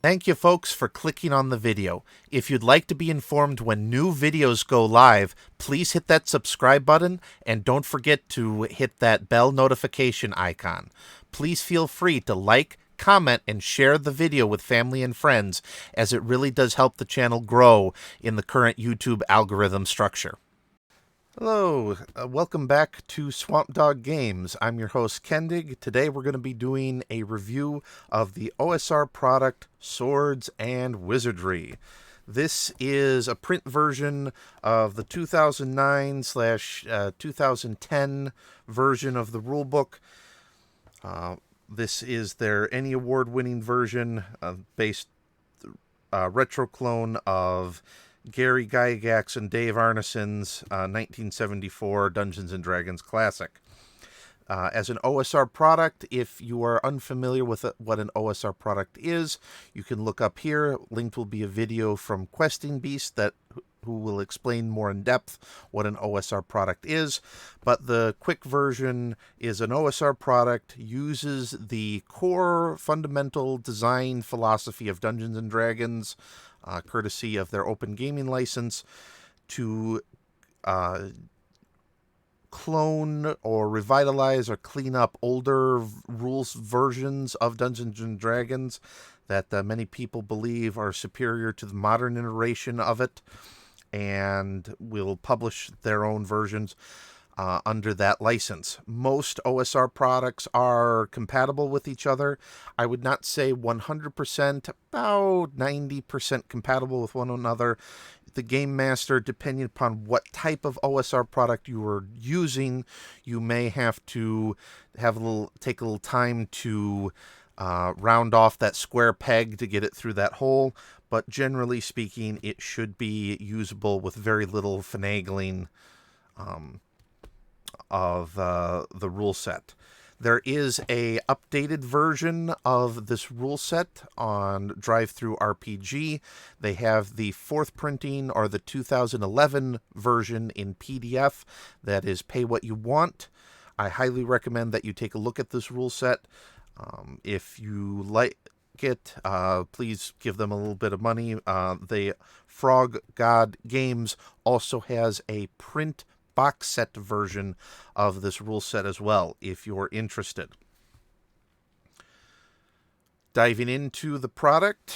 Thank you folks for clicking on the video. If you'd like to be informed when new videos go live, please hit that subscribe button and don't forget to hit that bell notification icon. Please feel free to like, comment, and share the video with family and friends, as it really does help the channel grow in the current YouTube algorithm structure. Hello, welcome back to Swamp Dog Games. I'm your host Kendig. Today we're going to be doing a review of the OSR product Swords and Wizardry. This is a print version of the 2009/2010 version of the rulebook. This is their Any Award-winning version, based retro clone of Gary Gygax and Dave Arneson's 1974 Dungeons & Dragons classic. As an OSR product, if you are unfamiliar with what an OSR product is, you can look up here. Linked will be a video from Questing Beast who will explain more in depth what an OSR product is. But the quick version is an OSR product uses the core fundamental design philosophy of Dungeons & Dragons, courtesy of their open gaming license, to clone or revitalize or clean up older rules versions of Dungeons and Dragons that many people believe are superior to the modern iteration of it, and will publish their own versions under that license. Most OSR products are compatible with each other. I would not say 100%, about 90% compatible with one another. The Game Master, depending upon what type of OSR product you are using, you may have to take a little time to round off that square peg to get it through that hole. But generally speaking, it should be usable with very little finagling of the rule set. There is a updated version of this rule set on Drive-Thru RPG. They have the fourth printing, or the 2011 version, in PDF. That is pay what you want. I highly recommend that you take a look at this rule set. If you like it, please give them a little bit of money. The Frog God Games also has a print box set version of this rule set as well, if you're interested. Diving into the product,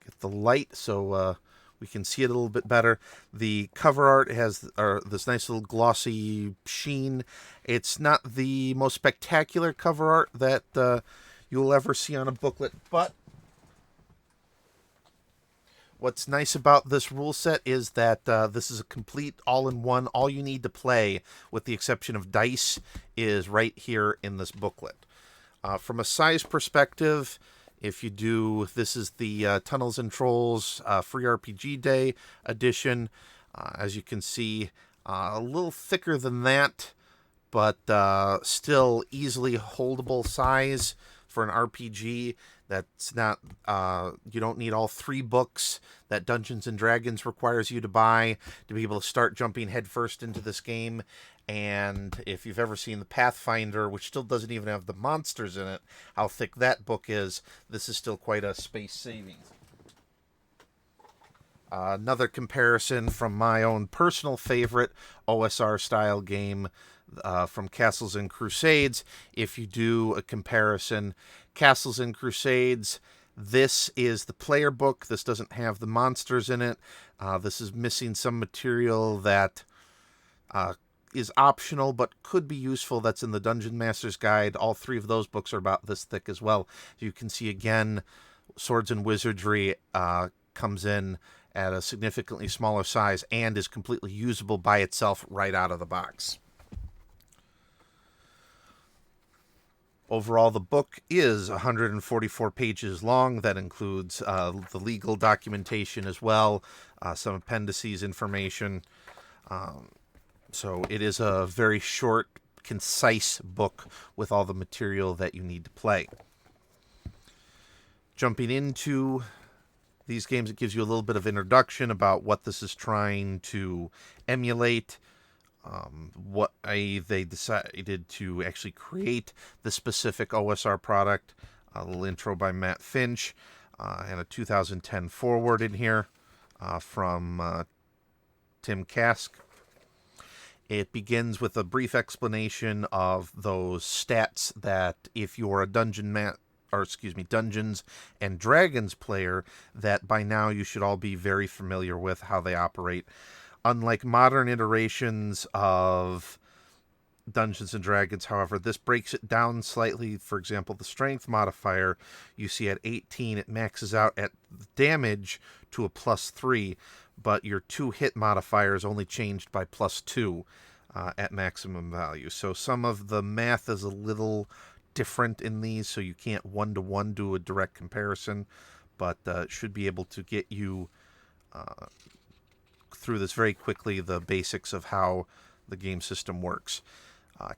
get the light so we can see it a little bit better. The cover art has this nice little glossy sheen. It's not the most spectacular cover art that you'll ever see on a booklet, but what's nice about this rule set is that this is a complete all-in-one. All you need to play, with the exception of dice, is right here in this booklet. From a size perspective, if you do, this is the Tunnels and Trolls Free RPG Day edition. As you can see, a little thicker than that, but still easily holdable size for an RPG. That's not, you don't need all 3 books that Dungeons & Dragons requires you to buy to be able to start jumping headfirst into this game. And if you've ever seen the Pathfinder, which still doesn't even have the monsters in it, how thick that book is, this is still quite a space saving. Another comparison from my own personal favorite OSR style game, from Castles and Crusades. If you do a comparison, Castles and Crusades, this is the player book. This doesn't have the monsters in it. This is missing some material that is optional but could be useful. That's in the Dungeon Master's Guide. All 3 of those books are about this thick as well. You can see again, Swords and Wizardry comes in at a significantly smaller size and is completely usable by itself right out of the box. Overall, the book is 144 pages long. That includes the legal documentation as well, some appendices information. So it is a very short, concise book with all the material that you need to play. Jumping into these games, it gives you a little bit of introduction about what this is trying to emulate. They decided to actually create the specific OSR product. A little intro by Matt Finch. and a 2010 forward in here from Tim Kask. It begins with a brief explanation of those stats that if you're a Dungeons and Dragons player, that by now you should all be very familiar with how they operate. Unlike modern iterations of Dungeons and Dragons, however, this breaks it down slightly. For example, the strength modifier you see at 18, it maxes out at damage to a +3, but your 2 hit modifier is only changed by +2 at maximum value. So some of the math is a little different in these, so you can't one-to-one do a direct comparison, but should be able to get you through this very quickly, the basics of how the game system works.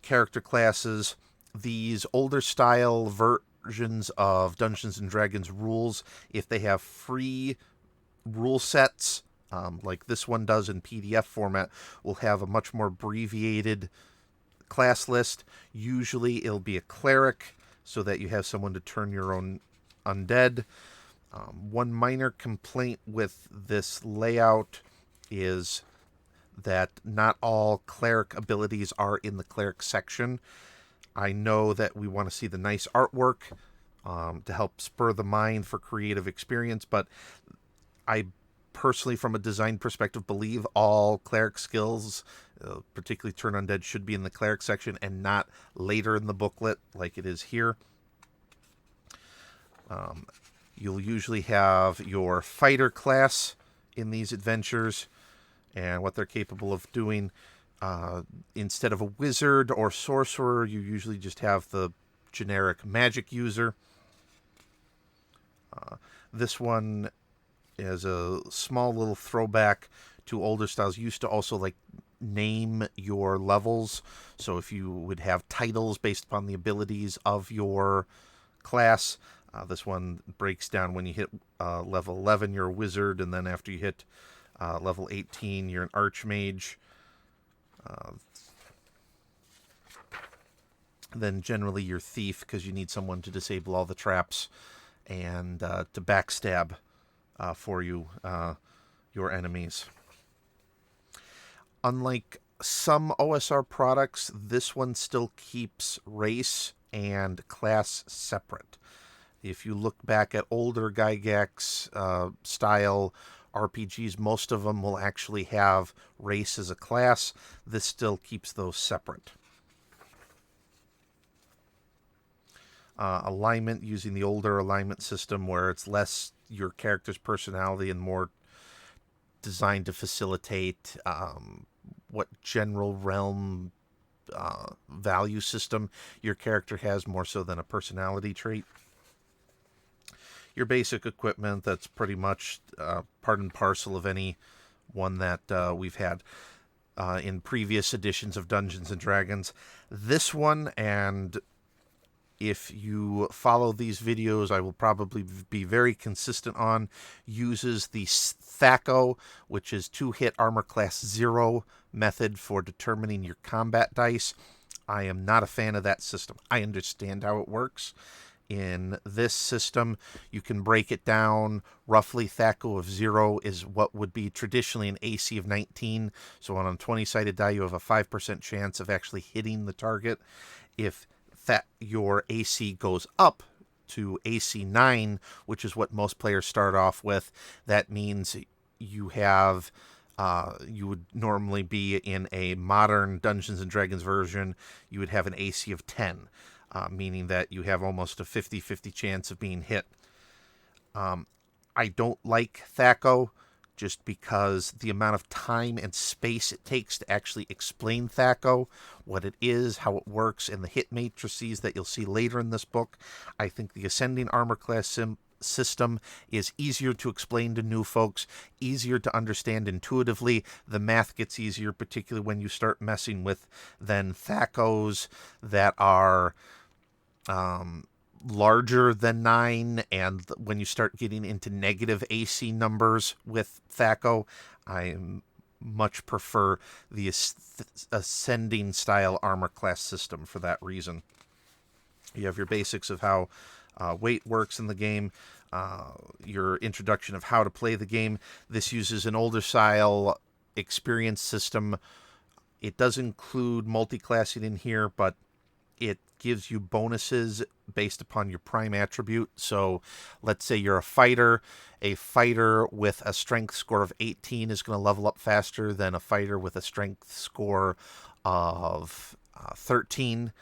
Character classes, these older style versions of Dungeons and Dragons rules, if they have free rule sets, like this one does in PDF format, will have a much more abbreviated class list. Usually it'll be a cleric, so that you have someone to turn your own undead. One minor complaint with this layout is that not all cleric abilities are in the cleric section. I know that we want to see the nice artwork to help spur the mind for creative experience, but I personally, from a design perspective, believe all cleric skills, particularly turn undead, should be in the cleric section and not later in the booklet like it is here. You'll usually have your fighter class in these adventures and what they're capable of doing. Instead of a wizard or sorcerer, you usually just have the generic magic user. This one is a small little throwback to older styles. You used to also like name your levels, so if you would have titles based upon the abilities of your class, this one breaks down when you hit level 11 you're a wizard, and then after you hit level 18 you're an archmage. Then generally you're thief, because you need someone to disable all the traps and to backstab for you, your enemies. Unlike some OSR products, this one still keeps race and class separate. If you look back at older Gygax style RPGs, most of them will actually have race as a class. This still keeps those separate. Alignment, using the older alignment system where it's less your character's personality and more designed to facilitate what general realm value system your character has, more so than a personality trait. Your basic equipment, that's pretty much part and parcel of any one that we've had in previous editions of Dungeons & Dragons. This one, and if you follow these videos, I will probably be very consistent on, uses the THAC0, which is 2-hit armor class 0 method for determining your combat dice. I am not a fan of that system. I understand how it works. In this system, you can break it down. Roughly, THAC0 of 0 is what would be traditionally an AC of 19. So on a 20-sided die, you have a 5% chance of actually hitting the target. If your AC goes up to AC 9, which is what most players start off with, that means you have you would normally be in a modern Dungeons & Dragons version, you would have an AC of 10, meaning that you have almost a 50-50 chance of being hit. I don't like THAC0, just because the amount of time and space it takes to actually explain THAC0, what it is, how it works, and the hit matrices that you'll see later in this book. I think the Ascending Armor Class system is easier to explain to new folks, easier to understand intuitively. The math gets easier, particularly when you start messing with then THAC0s that are larger than 9, and when you start getting into negative AC numbers with THAC0, I much prefer the ascending style armor class system for that reason. You have your basics of how weight works in the game. your introduction of how to play the game. This uses an older style experience system. It does include multi-classing in here, but it gives you bonuses based upon your prime attribute. So let's say you're a fighter. A fighter with a strength score of 18 is going to level up faster than a fighter with a strength score of 13,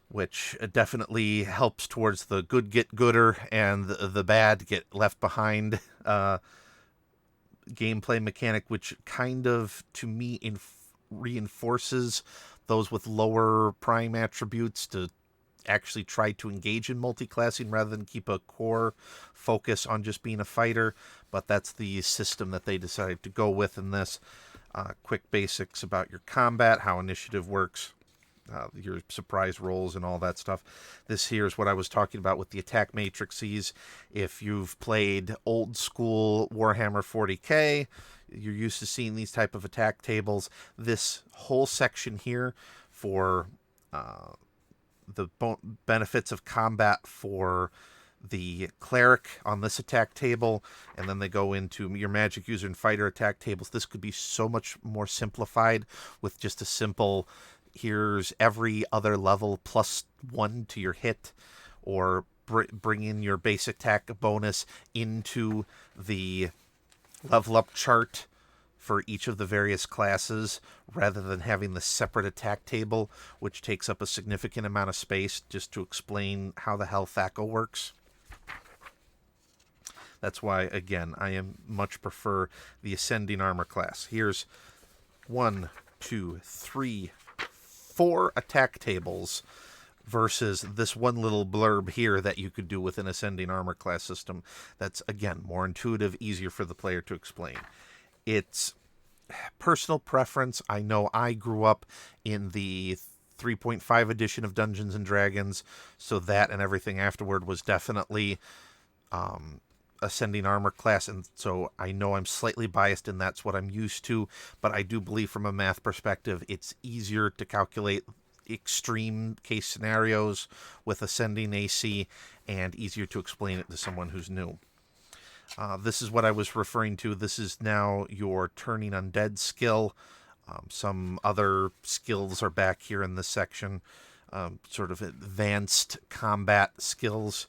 which definitely helps towards the good get gooder and the bad get left behind gameplay mechanic, which kind of, to me, reinforces those with lower prime attributes to actually try to engage in multi-classing rather than keep a core focus on just being a fighter. But that's the system that they decided to go with in this. Quick basics about your combat, how initiative works, your surprise rolls and all that stuff. This here is what I was talking about with the attack matrices. If you've played old school Warhammer 40k, you're used to seeing these type of attack tables. This whole section here for the benefits of combat for the cleric on this attack table, and then they go into your magic user and fighter attack tables. This could be so much more simplified with just a simple, here's every other level +1 to your hit, or bring in your basic attack bonus into the level up chart for each of the various classes, rather than having the separate attack table, which takes up a significant amount of space just to explain how the hell THAC0 works. That's why, again, I much prefer the Ascending Armor class. Here's 1, 2, 3, 4 attack tables versus this one little blurb here that you could do with an Ascending Armor class system. That's, again, more intuitive, easier for the player to explain. It's personal preference. I know I grew up in the 3.5 edition of Dungeons & Dragons, so that and everything afterward was definitely Ascending Armor class, and so I know I'm slightly biased and that's what I'm used to, but I do believe from a math perspective it's easier to calculate extreme case scenarios with Ascending AC and easier to explain it to someone who's new. This is what I was referring to. This is now your Turning Undead skill. Some other skills are back here in this section, sort of advanced combat skills.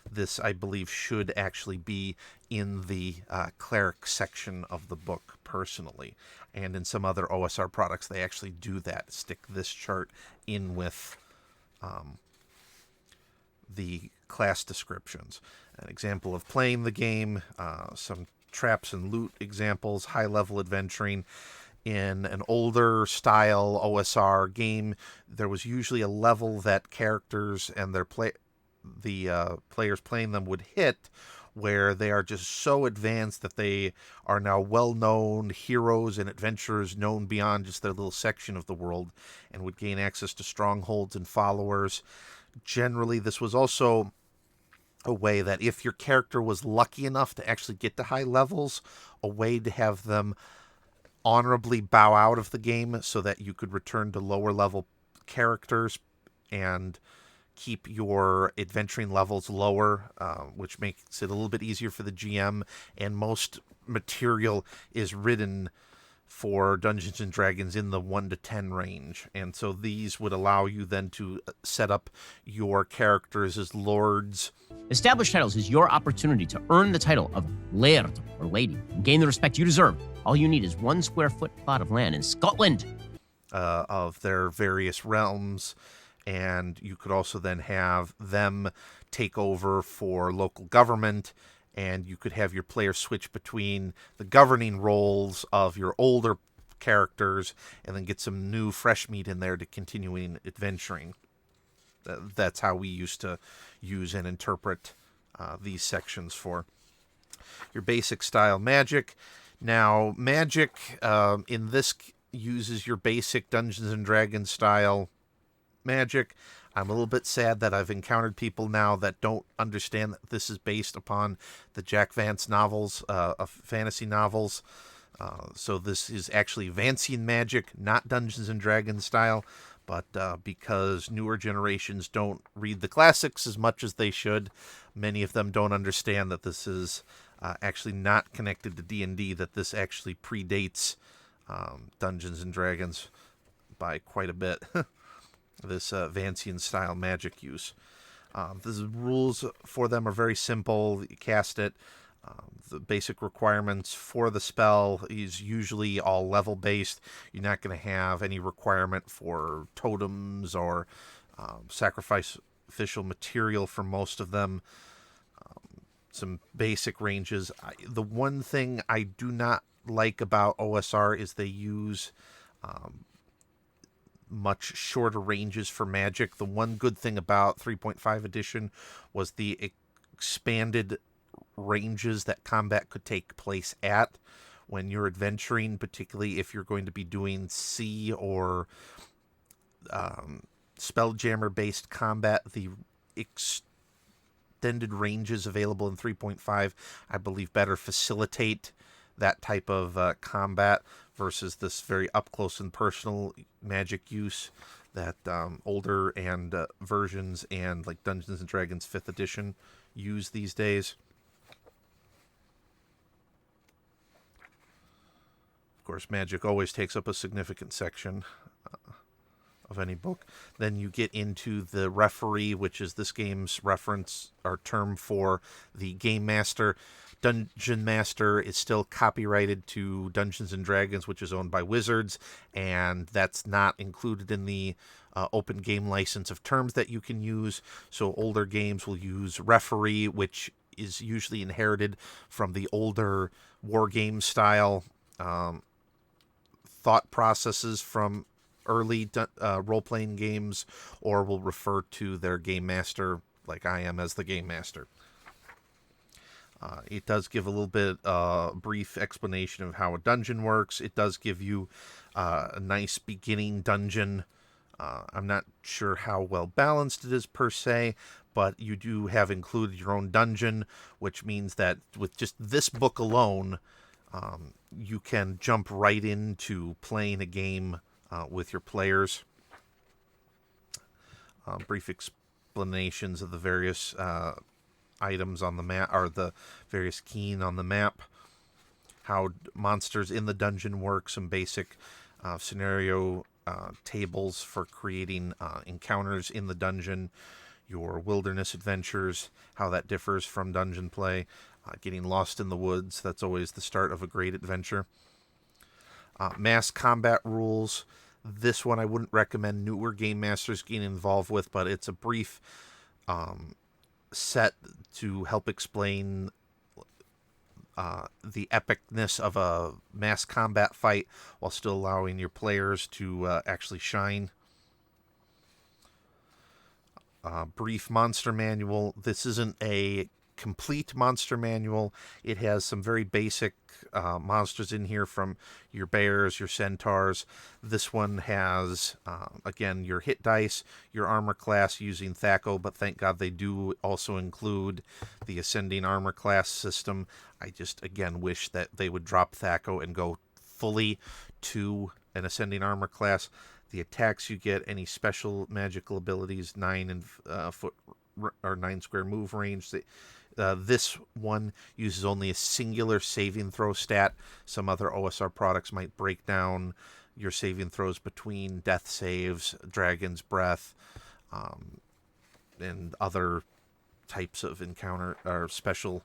This, I believe, should actually be in the cleric section of the book, personally. And in some other OSR products, they actually do that. Stick this chart in with the class descriptions. An example of playing the game, some traps and loot examples, high-level adventuring. In an older style OSR game, there was usually a level that characters and their players playing them would hit, where they are just so advanced that they are now well-known heroes and adventurers known beyond just their little section of the world, and would gain access to strongholds and followers. Generally, this was also a way that if your character was lucky enough to actually get to high levels, a way to have them honorably bow out of the game so that you could return to lower level characters and keep your adventuring levels lower, which makes it a little bit easier for the GM, and most material is written for Dungeons & Dragons in the 1 to 10 range, and so these would allow you then to set up your characters as lords. Establish Titles is your opportunity to earn the title of Laird or Lady and gain the respect you deserve. All you need is 1 square foot plot of land in Scotland. Of their various realms, and you could also then have them take over for local government, and you could have your players switch between the governing roles of your older characters and then get some new fresh meat in there to continuing adventuring. That's how we used to use and interpret these sections for your basic style magic. Now, magic in this uses your basic Dungeons & Dragons style magic. I'm a little bit sad that I've encountered people now that don't understand that this is based upon the Jack Vance novels, of fantasy novels. So this is actually Vancian magic, not Dungeons & Dragons style, But because newer generations don't read the classics as much as they should, many of them don't understand that this is actually not connected to D&D, that this actually predates Dungeons and Dragons by quite a bit. This Vancian style magic use. The rules for them are very simple. You cast it. The basic requirements for the spell is usually all level based. You're not going to have any requirement for totems or sacrificial material for most of them. Some basic ranges. The one thing I do not like about OSR is they use much shorter ranges for magic. The one good thing about 3.5 edition was the expanded ranges that combat could take place at when you're adventuring, particularly if you're going to be doing sea or spelljammer based combat. The extended ranges available in 3.5, I believe, better facilitate that type of combat versus this very up close and personal magic use that older and versions and like Dungeons and Dragons 5th edition use these days. Of course, magic always takes up a significant section of any book. Then you get into the referee, which is this game's reference or term for the game master. Dungeon Master is still copyrighted to Dungeons and Dragons, which is owned by Wizards, and that's not included in the open game license of terms that you can use. So older games will use referee, which is usually inherited from the older war game style thought processes from early role-playing games, or will refer to their game master like I am as the game master. It does give a little bit brief explanation of how a dungeon works. It does give you a nice beginning dungeon. I'm not sure how well balanced it is per se, but you do have included your own dungeon, which means that with just this book alone, you can jump right into playing a game with your players. Brief explanations of the various items on the map, or the various keying on the map, how monsters in the dungeon work, some basic scenario tables for creating encounters in the dungeon, your wilderness adventures, how that differs from dungeon play, getting lost in the woods, that's always the start of a great adventure. Mass combat rules. This one I wouldn't recommend newer game masters getting involved with, but it's a brief set to help explain the epicness of a mass combat fight while still allowing your players to actually shine. Brief monster manual. This isn't a complete monster manual. It has some very basic monsters in here, from your bears, your centaurs. This one has, again, your hit dice, your armor class using THAC0, but thank God they do also include the ascending armor class system. I just, again, wish that they would drop THAC0 and go fully to an ascending armor class. The attacks you get, any special magical abilities, 9 foot or 9 square move range. This one uses only a singular saving throw stat. Some other OSR products might break down your saving throws between death saves, dragon's breath, and other types of encounter or special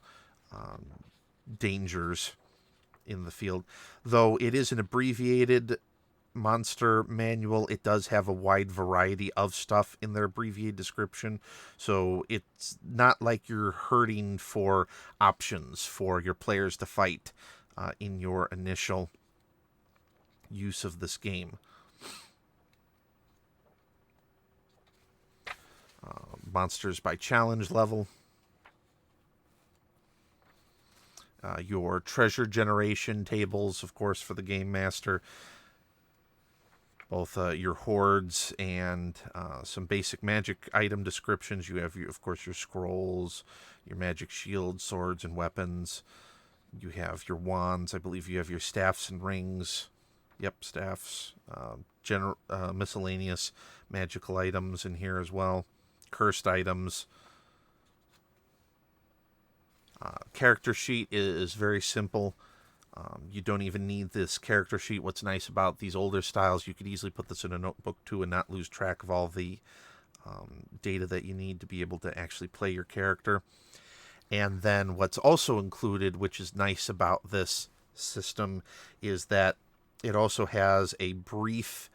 dangers in the field. Though it is an abbreviated monster manual, it does have a wide variety of stuff in their abbreviated description, so it's not like you're hurting for options for your players to fight in your initial use of this game. Monsters by challenge level. Your treasure generation tables, of course, for the game master. Both your hordes and some basic magic item descriptions. You have, of course, your scrolls, your magic shields, swords, and weapons. You have your wands. I believe you have your staffs and rings Yep, staffs, miscellaneous magical items in here as well, cursed items. Character sheet is very simple. You don't even need this character sheet. What's nice about these older styles, you could easily put this in a notebook too and not lose track of all the data that you need to be able to actually play your character. And then what's also included, which is nice about this system, is that it also has a brief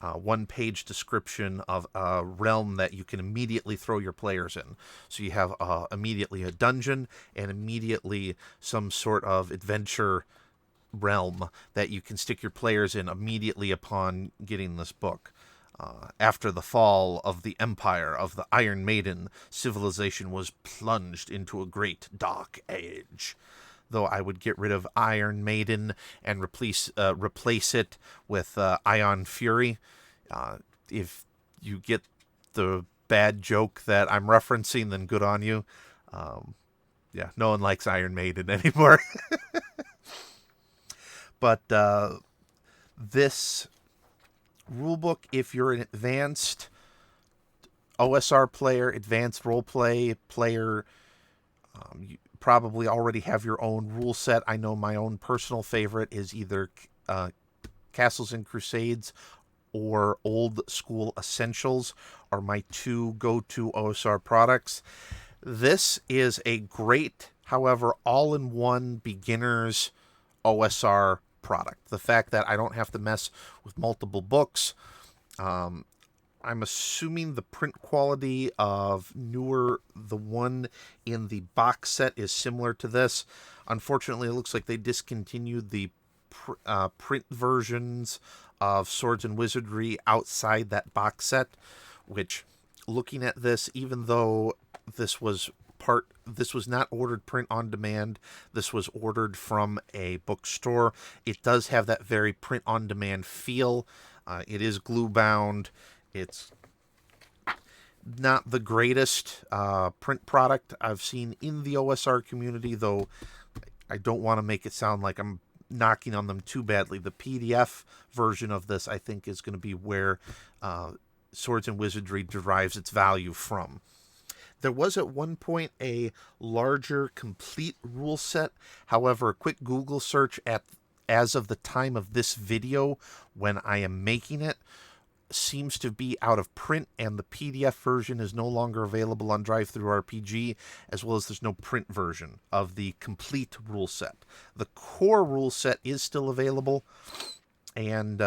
one-page description of a realm that you can immediately throw your players in. So you have immediately a dungeon and immediately some sort of adventure realm that you can stick your players in immediately upon getting this book. After the fall of the empire of the Iron Maiden, civilization was plunged into a great dark age. Though I would get rid of Iron Maiden and replace it with Ion Fury. If you get the bad joke that I'm referencing, then good on you. Yeah, no one likes Iron Maiden anymore. But this rulebook, if you're an advanced OSR player, advanced roleplay player, you probably already have your own rule set. I know my own personal favorite is either Castles and Crusades or Old School Essentials are my two go-to OSR products. This is a great, however, all-in-one beginner's OSR product. The fact that I don't have to mess with multiple books. I'm assuming the print quality of the one in the box set is similar to this. Unfortunately, it looks like they discontinued the print versions of Swords and Wizardry outside that box set, which, looking at this, even though this was not ordered print on demand, this was ordered from a bookstore, it does have that very print on demand feel. It is glue bound. It's not the greatest print product I've seen in the OSR community, though I don't want to make it sound like I'm knocking on them too badly. The PDF version of this, I think, is going to be where Swords and Wizardry derives its value from. There was at one point a larger complete rule set. However, a quick Google search as of the time of this video when I am making it seems to be out of print, and the PDF version is no longer available on DriveThruRPG, as well as there's no print version of the complete rule set. The core rule set is still available and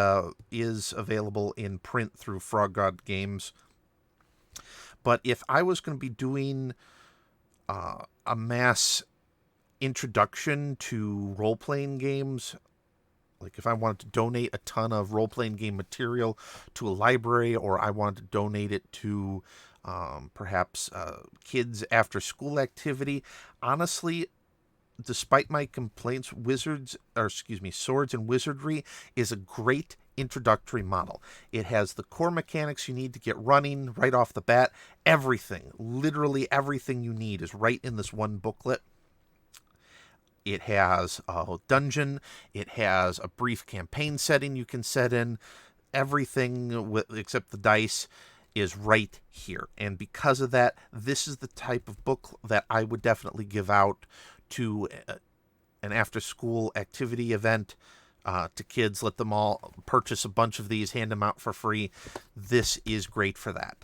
is available in print through Frog God Games. But if I was going to be doing a mass introduction to role-playing games, like if I wanted to donate a ton of role-playing game material to a library, or I wanted to donate it to perhaps kids after-school activity, honestly, despite my complaints, Swords and Wizardry is a great introductory model. It has the core mechanics you need to get running right off the bat. Everything, literally everything you need is right in this one booklet. It has a dungeon. It has a brief campaign setting you can set in. Everything except the dice is right here. And because of that, this is the type of book that I would definitely give out to an after-school activity event to kids. Let them all purchase a bunch of these, hand them out for free. This is great for that.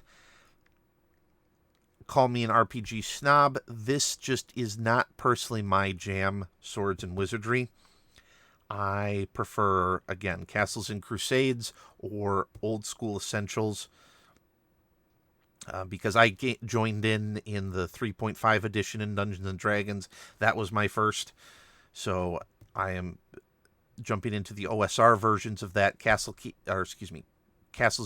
Call me an RPG snob. This just is not personally my jam, Swords and Wizardry. I prefer, again, Castles and Crusades or Old School Essentials. Because I joined in the 3.5 edition in Dungeons and Dragons. That was my first. So I am jumping into the OSR versions of that. Castles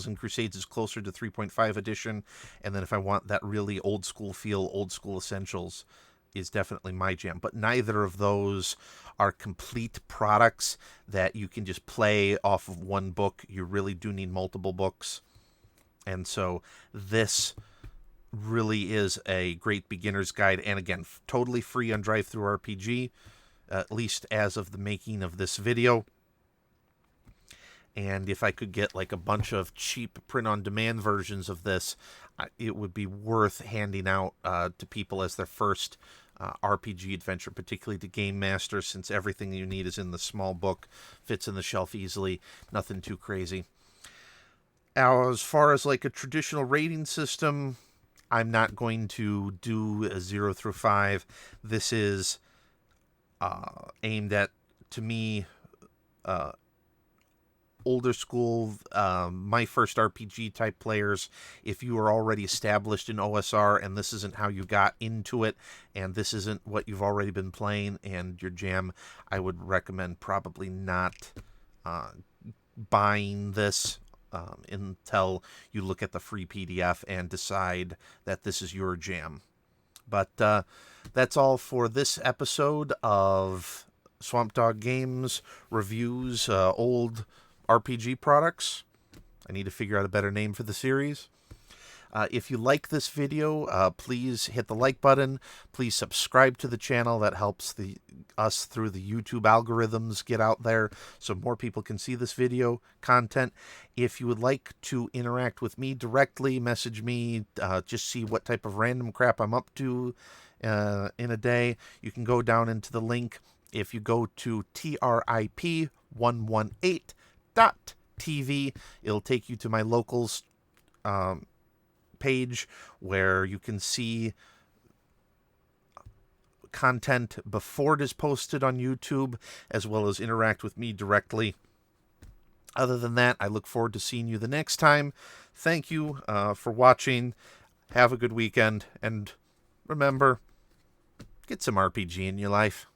and Crusades is closer to 3.5 edition. And then if I want that really old school feel, Old School Essentials is definitely my jam. But neither of those are complete products that you can just play off of one book. You really do need multiple books. And so this really is a great beginner's guide. And again, totally free on DriveThruRPG, at least as of the making of this video. And if I could get like a bunch of cheap print-on-demand versions of this, it would be worth handing out to people as their first RPG adventure, particularly to game masters, since everything you need is in the small book, fits in the shelf easily, nothing too crazy. Now, as far as like a traditional rating system, I'm not going to do a 0 through 5. This is aimed at, to me, older school, my first RPG type players. If you are already established in OSR and this isn't how you got into it, and this isn't what you've already been playing and your jam, I would recommend probably not buying this until you look at the free PDF and decide that this is your jam. But that's all for this episode of Swamp Dog Games reviews old RPG products. I need to figure out a better name for the series. If you like this video, please hit the like button. Please subscribe to the channel. That helps us through the YouTube algorithms get out there so more people can see this video content. If you would like to interact with me directly, message me, just see what type of random crap I'm up to in a day, you can go down into the link. If you go to trip118.tv, it'll take you to my locals page where you can see content before it is posted on YouTube, as well as interact with me directly. Other than that, I look forward to seeing you the next time. Thank you for watching. Have a good weekend, and remember, get some RPG in your life.